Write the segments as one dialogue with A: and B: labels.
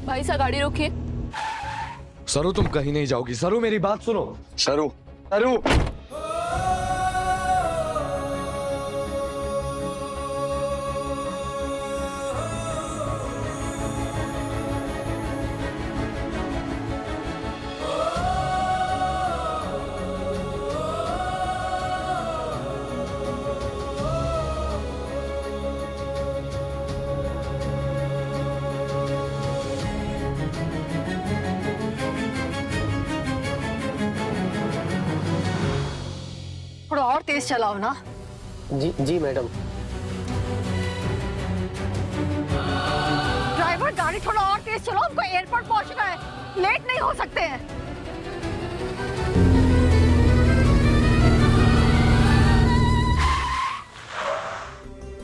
A: भाई सा गाड़ी रोकिए।
B: सरू तुम कहीं नहीं जाओगी। सरू मेरी बात सुनो।
C: सरू, सरू।
D: थोड़ा और तेज चलाओ ना।
E: जी जी मैडम।
D: ड्राइवर गाड़ी थोड़ा और तेज चलाओ, हमको एयरपोर्ट पहुंचना है, लेट नहीं हो सकते हैं।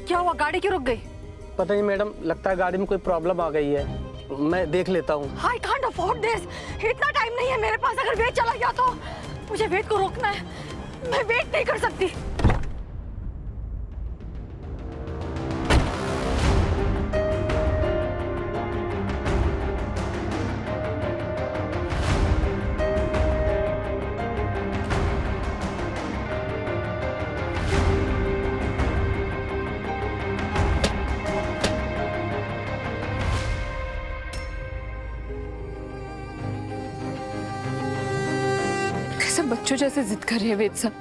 D: क्या हुआ, गाड़ी क्यों रुक गई?
E: पता नहीं मैडम, लगता है गाड़ी में कोई प्रॉब्लम आ गई है, मैं देख लेता हूँ।
D: I can't afford this। इतना टाइम नहीं है मेरे पास, अगर वेट चला गया तो मुझे वेट को रोकना है, मैं वेट नहीं कर सकती।
A: सब बच्चों जैसे जिद कर रहे हैं वेद सब।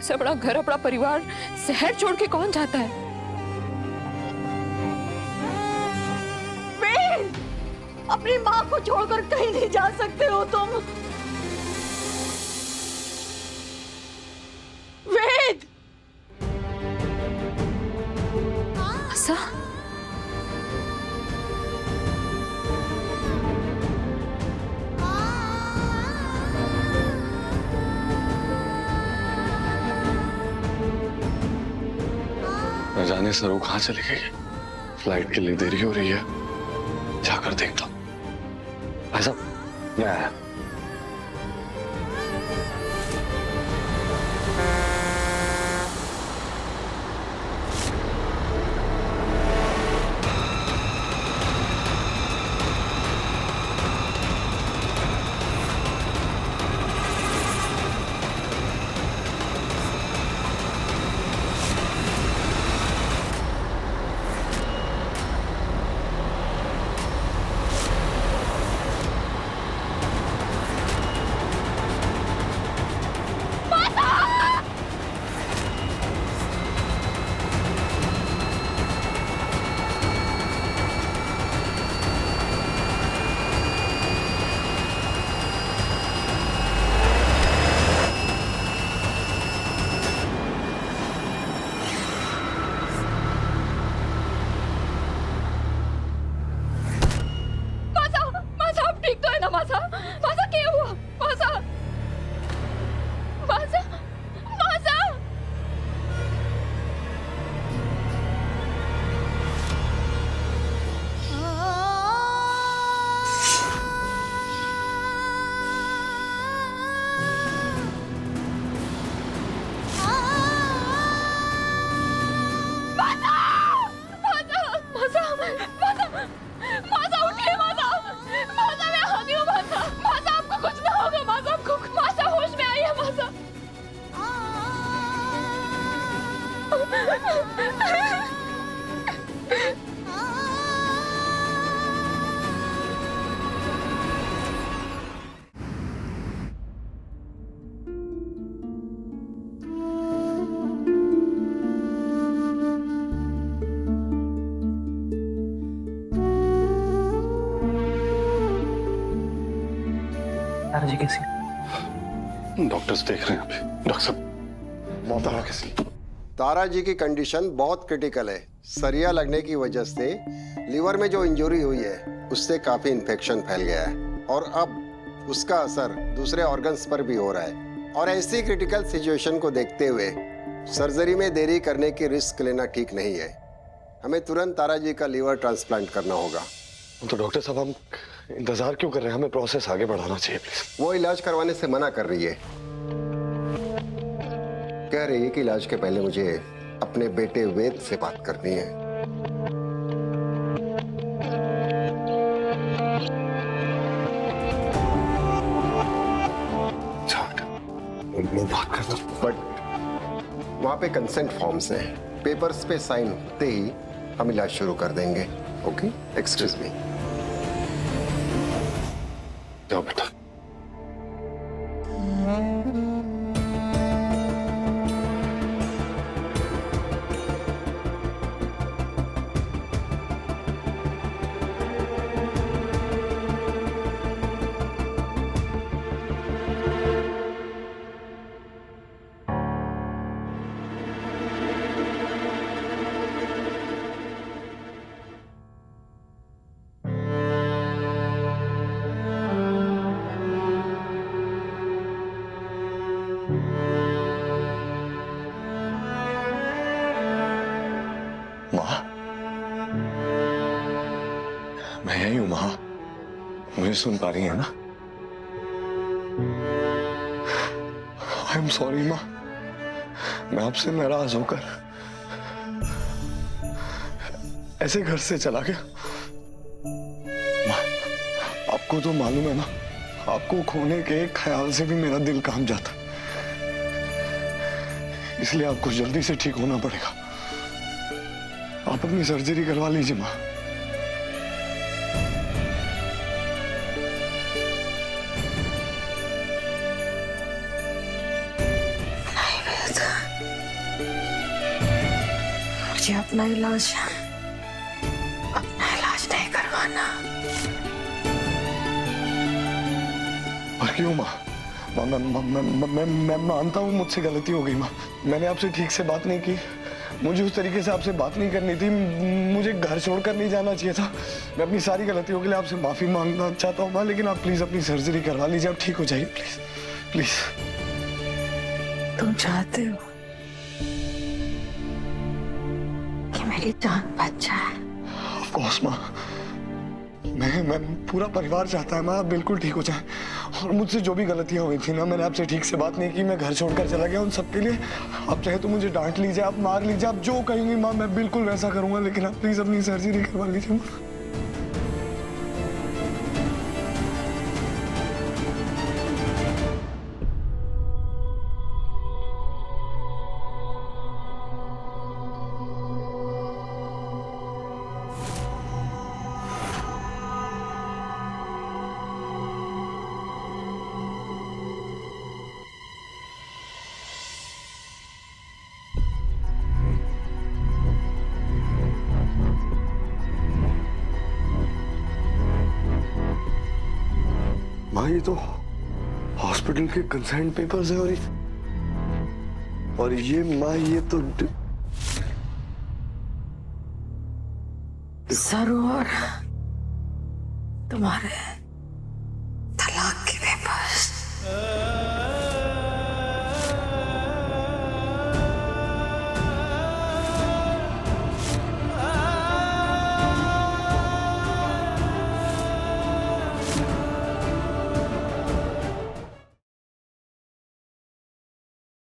A: सब अपना घर अपना परिवार शहर छोड़ के कौन जाता है?
D: वेद, अपनी माँ को छोड़कर कहीं नहीं जा सकते हो तुम। वेद,
A: ऐसा
C: न जाने सरू कहाँ चली गई। फ्लाइट के लिए देरी हो रही है, जाकर देखता हूँ। भाई साहब, मैं आया।
E: तारा जी कैसी?
C: डॉक्टर्स देख रहे हैं अभी। डॉक्टर साहब, तारा कैसी?
F: तारा जी की कंडीशन बहुत क्रिटिकल है। सरिया लगने की वजह से लीवर में जो इंजरी हुई है उससे काफी इन्फेक्शन फैल गया है और अब उसका असर दूसरे ऑर्गन्स पर भी हो रहा है। और ऐसी क्रिटिकल सिचुएशन को देखते हुए सर्जरी में देरी करने की रिस्क लेना ठीक नहीं है। हमें तुरंत तारा जी का लीवर ट्रांसप्लांट करना होगा।
C: तो डॉक्टर साहब, हम इंतजार क्यों कर रहे हैं? हमें प्रोसेस आगे बढ़ाना चाहिए प्लीज।
F: वो इलाज करवाने से मना कर रही है, कह रही है कि इलाज के पहले मुझे अपने बेटे वेद से बात करनी है।
C: मैं बात करता हूँ।
F: बट वहां पे कंसेंट फॉर्म्स हैं, पेपर्स पे साइन होते ही हम इलाज शुरू कर देंगे। Okay, excuse me.
C: जाओ बेटा। माँ, मैं यही हूं माँ, मुझे सुन पा रही है ना? आई एम सॉरी माँ, मैं आपसे नाराज होकर ऐसे घर से चला गया। माँ, आपको तो मालूम है ना, आपको खोने के ख्याल से भी मेरा दिल काम जाता, इसलिए आपको जल्दी से ठीक होना पड़ेगा। आप अपनी सर्जरी करवा लीजिए माँ।
D: मुझे अपना इलाज नहीं करवाना।
C: पर क्यों माँ? मैं मानता हूँ मुझसे गलती हो गई माँ, मैंने आपसे ठीक से बात नहीं की, मुझे उस तरीके से आपसे बात नहीं करनी थी, मुझे घर छोड़कर नहीं जाना चाहिए था। मैं अपनी सारी गलतियों के लिए आपसे माफी मांगना चाहता हूँ माँ, लेकिन आप प्लीज अपनी सर्जरी करवा लीजिए, आप ठीक हो जाइए प्लीज प्लीज।
D: तुम चाहते हो कि मेरी जान बच जाए?
C: ऑफ कोर्स माँ, मैं पूरा परिवार चाहता है माँ आप बिल्कुल ठीक हो जाए। और मुझसे जो भी गलतियां हुई थी ना, मैंने आपसे ठीक से बात नहीं की, मैं घर छोड़कर चला गया, उन सबके लिए आप चाहे तो मुझे डांट लीजिए, आप मार लीजिए, आप जो कहेंगी माँ मैं बिल्कुल वैसा करूंगा, लेकिन आप प्लीज अपनी सर्जरी करवा लीजिए माँ। माँ ये तो हॉस्पिटल के कंसेंट पेपर्स है, और ये माँ ये तो
D: सरू और तुम्हारे